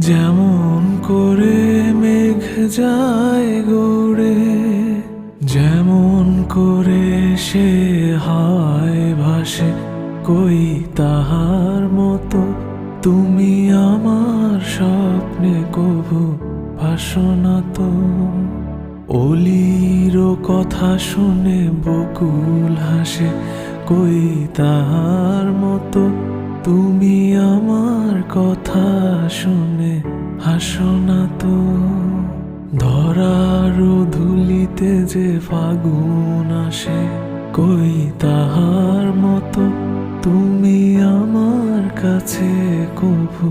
যেমন করে মেঘ যায় গৌড়ে, যেমন করে সে হায় ভাসে, কই তাহার মতো তুমি আমার স্বপ্নে কভু ভাসো না তো। অলির কথা শুনে বকুল হাসে, কই তাহার মতো তুমি আমার কথা শুনে হাসো না তো। ধরার ধুলিতে যে ফাগুন আসে, কই তাহার মতো তুমি আমার কাছে কভু